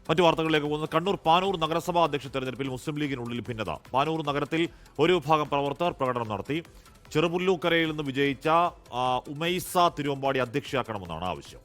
മറ്റു വാർത്തകളിലേക്ക് പോകുന്നത് കണ്ണൂർ പാനൂർ നഗരസഭാ അധ്യക്ഷ തെരഞ്ഞെടുപ്പിൽ മുസ്ലിം ലീഗിനുള്ളിൽ ഭിന്നത. പാനൂർ നഗരത്തിൽ ഒരു വിഭാഗം പ്രവർത്തകർ പ്രകടനം നടത്തി. ചെറുപുല്ലൂക്കരയിൽ നിന്ന് വിജയിച്ച ഉമൈസ തിരുവമ്പാടി അധ്യക്ഷയാക്കണമെന്നാണ് ആവശ്യം.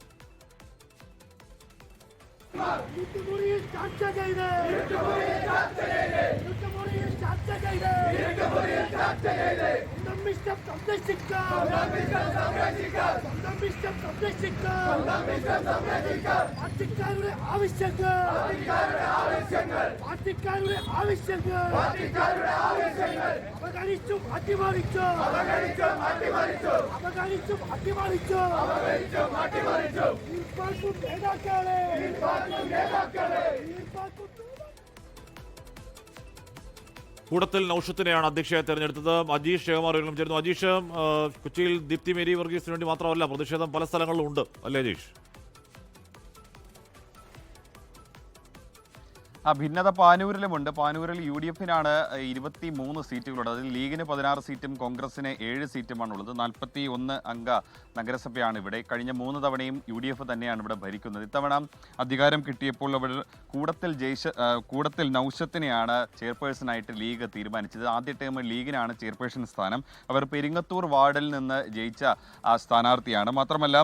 കൂടത്തിൽ നൌഷത്തിനെയാണ് അധ്യക്ഷയായി തെരഞ്ഞെടുത്തത്. അജീഷ് ശേഖമാറിലും ചേരുന്നു. അജീഷ്, കൊച്ചിയിൽ ദീപ്തി മേരി വർഗീസിന് വേണ്ടി മാത്രമല്ല പ്രതിഷേധം പല സ്ഥലങ്ങളിലും ഉണ്ട് അല്ലേ അജീഷ്? ഭിന്നത പാനൂരിലുമുണ്ട്. പാനൂരിൽ UDF-നാണ് 23 സീറ്റുകളുള്ളത്. അതിൽ ലീഗിന് 16 സീറ്റും കോൺഗ്രസിന് 7 സീറ്റുമാണുള്ളത്. 41 അംഗ നഗരസഭയാണ് ഇവിടെ. കഴിഞ്ഞ 3 തവണയും UDF തന്നെയാണ് ഇവിടെ ഭരിക്കുന്നത്. ഇത്തവണ അധികാരം കിട്ടിയപ്പോൾ അവർ കൂടത്തിൽ നൌഷത്തിനെയാണ് ചെയർപേഴ്സണായിട്ട് ലീഗ് തീരുമാനിച്ചത്. ആദ്യ ടേമിൽ ലീഗിനാണ് ചെയർപേഴ്സൺ സ്ഥാനം. അവർ പെരിങ്ങത്തൂർ വാർഡിൽ നിന്ന് ജയിച്ച സ്ഥാനാർത്ഥിയാണ്. മാത്രമല്ല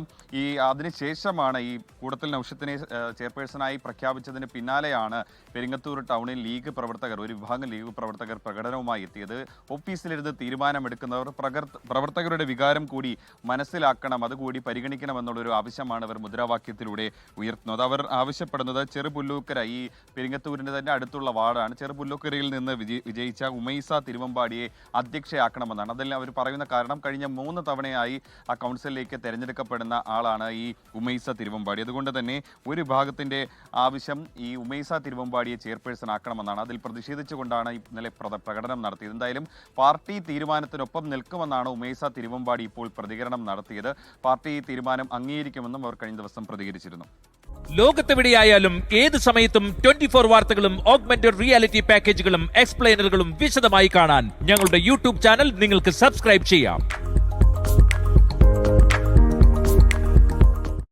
അതിനുശേഷമാണ് ഈ കൂടത്തിൽ നൌഷത്തിനെ ചെയർപേഴ്സണായി പ്രഖ്യാപിച്ചതിന് പിന്നാലെയാണ് പെരിങ്ങത്തൂർ ടൗണിൽ ലീഗ് പ്രവർത്തകർ, ഒരു വിഭാഗം ലീഗ് പ്രവർത്തകർ പ്രകടനവുമായി എത്തിയത്. ഓഫീസിലിരുന്ന് തീരുമാനമെടുക്കുന്നവർ പ്രവർത്തകരുടെ വികാരം കൂടി മനസ്സിലാക്കണം, അതുകൂടി പരിഗണിക്കണമെന്നുള്ളൊരു ആവശ്യമാണ് അവർ മുദ്രാവാക്യത്തിലൂടെ ഉയർത്തുന്നത്. അവർ ആവശ്യപ്പെടുന്നത് ചെറുപുല്ലൂക്കര, ഈ പെരിങ്ങത്തൂരിൻ്റെ തന്നെ അടുത്തുള്ള വാർഡാണ്, ചെറുപുല്ലൂക്കരയിൽ നിന്ന് വിജയിച്ച ഉമൈസ തിരുവമ്പാടിയെ അധ്യക്ഷയാക്കണമെന്നാണ്. അതിൽ അവർ പറയുന്ന കാരണം കഴിഞ്ഞ 3 തവണയായി ആ കൗൺസിലിലേക്ക് തിരഞ്ഞെടുക്കപ്പെടുന്ന ആളാണ് ഈ ഉമൈസ തിരുവമ്പാടി. അതുകൊണ്ട് തന്നെ ഒരു വിഭാഗത്തിൻ്റെ ആവശ്യം ഈ ഉമൈസ തിരുവമ്പാടിയെ ചെയർപേഴ്സൺ ആക്കണമെന്നാണ്. അതിൽ പ്രതിഷേധിച്ചുകൊണ്ടാണ് ഇന്നലെ പ്രകടനം നടത്തിയത്. എന്തായാലും പാർട്ടി തീരുമാനത്തിനൊപ്പം നിൽക്കുമെന്നാണ് ഉമൈസ തിരുവമ്പാടി ഇപ്പോൾ പ്രതികരണം നടത്തിയത്. പാർട്ടി തീരുമാനം അംഗീകരിക്കുമെന്നും അവർ കഴിഞ്ഞ ദിവസം പ്രതികരിച്ചിരുന്നു. ലോകത്തെവിടെയായാലും ഏത് സമയത്തും 24 വാർത്തകളും ഓഗ്മെന്റഡ് റിയാലിറ്റി പാക്കേജുകളും എക്സ്പ്ലെയിനറുകളും വിശദമായി കാണാൻ ഞങ്ങളുടെ YouTube ചാനൽ നിങ്ങൾക്ക് സബ്സ്ക്രൈബ് ചെയ്യാം.